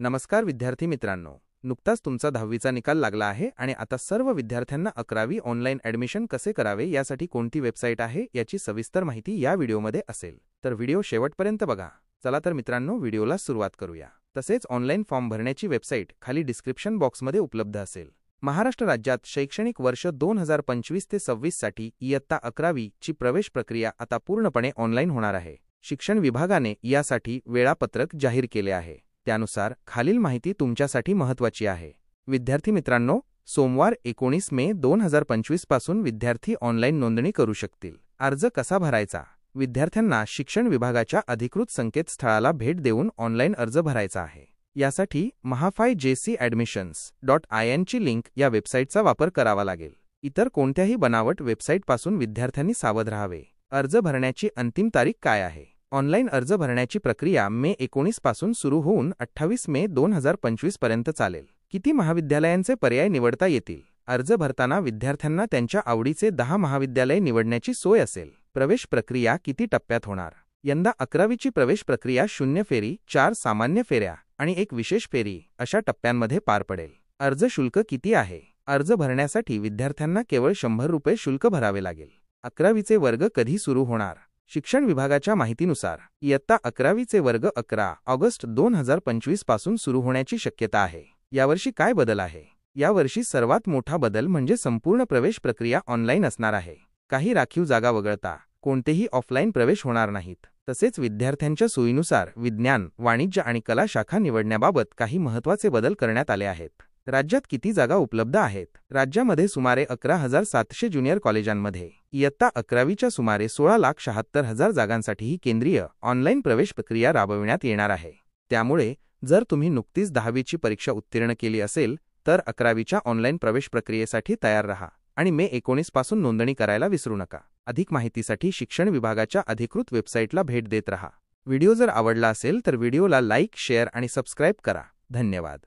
नमस्कार विद्यार्थी मित्रांनो, नुकताच तुमचा 10वीचा निकाल लागला आहे आणि आता सर्व विद्यार्थ्यांना 11वी ऑनलाईन ॲडमिशन कसे करावे यासाठी कोणती वेबसाईट आहे याची सविस्तर माहिती या व्हिडिओमध्ये असेल, तर व्हिडिओ शेवटपर्यंत बघा। चला तर मित्रांनो, व्हिडिओला सुरुवात करूया। तसेच ऑनलाईन फॉर्म भरण्याची वेबसाईट खाली डिस्क्रिप्शन बॉक्समध्ये उपलब्ध असेल। महाराष्ट्र राज्यात शैक्षणिक वर्ष 2025 ते 26 साठी इयत्ता 11वी ची प्रवेश प्रक्रिया आता पूर्णपणे ऑनलाईन होणार आहे। शिक्षण विभागाने यासाठी वेळापत्रक जाहीर केले आहे। त्यानुसार खालील माहिती तुमच्यासाठी महत्त्वाची आहे। विद्यार्थी मित्रांनो, सोमवार 19 मे 2025 पासून विद्यार्थी ऑनलाईन नोंदणी करू शकतील। अर्ज कसा भरायचा? विद्यार्थ्यांना शिक्षण विभागाच्या अधिकृत संकेतस्थळाला भेट देऊन ऑनलाईन अर्ज भरायचा आहे। यासाठी mahafai.jc.admissions.in ची लिंक या वेबसाईटचा वापर करावा लागेल। इतर कोणत्याही बनावट वेबसाईटपासून विद्यार्थ्यांनी सावध राहावे। अर्ज भरण्याची अंतिम तारीख काय आहे? ऑनलाईन अर्ज भरण्याची प्रक्रिया मे 19 पासून सुरू होऊन 28 मे 2025 पर्यंत चालेल। किती महाविद्यालयांचे पर्याय निवडता येतील? अर्ज भरताना विद्यार्थ्यांना त्यांच्या आवडीचे 10 महाविद्यालय निवडण्याची सोय असेल। प्रवेश प्रक्रिया किती टप्प्यात होणार? यंदा 11वीची प्रवेश प्रक्रिया 0 फेरी, 4 सामान्य फेऱ्या आणि 1 विशेष फेरी अशा टप्प्यांमध्ये पार पडेल। अर्ज शुल्क किती आहे? अर्ज भरण्यासाठी विद्यार्थ्यांना केवळ 100 रुपये शुल्क भरावे लागेल। 11वीचे वर्ग कधी सुरू होणार? शिक्षण विभागाच्या माहितीनुसार इयत्ता 11वीचे वर्ग 11 ऑगस्ट 2025 पासून सुरू होण्याची शक्यता आहे। यावर्षी काय बदल आहे? यावर्षी सर्वात मोठा बदल म्हणजे संपूर्ण प्रवेश प्रक्रिया ऑनलाईन असणार आहे। काही राखीव जागा वगळता कोणतेही ऑफलाईन प्रवेश होणार नाहीत। तसेच विद्यार्थ्यांच्या सोयीनुसार विज्ञान, वाणिज्य आणि कला शाखा निवडण्याबाबत काही महत्त्वाचे बदल करण्यात आले आहेत। राज्यात किती जागा उपलब्ध आहेत? राज्यामध्ये सुमारे 11,700 ज्युनियर कॉलेजांमध्ये इयत्ता 11वीच्या सुमारे 16,76,000 जागांसाठी ही केंद्रीय ऑनलाईन प्रवेश प्रक्रिया राबविण्यात येणार आहे। त्यामुळे जर तुम्ही नुकतीच 10वीची परीक्षा उत्तीर्ण केली असेल तर 11वीच्या ऑनलाईन प्रवेश प्रक्रियेसाठी तयार रहा आणि मे 19 पासून नोंदणी करायला विसरू नका। अधिक माहितीसाठी शिक्षण विभागाच्या अधिकृत वेबसाईटला भेट देत रहा। व्हिडिओ जर आवडला असेल तर व्हिडिओला लाईक, शेअर आणि सबस्क्राईब करा। धन्यवाद।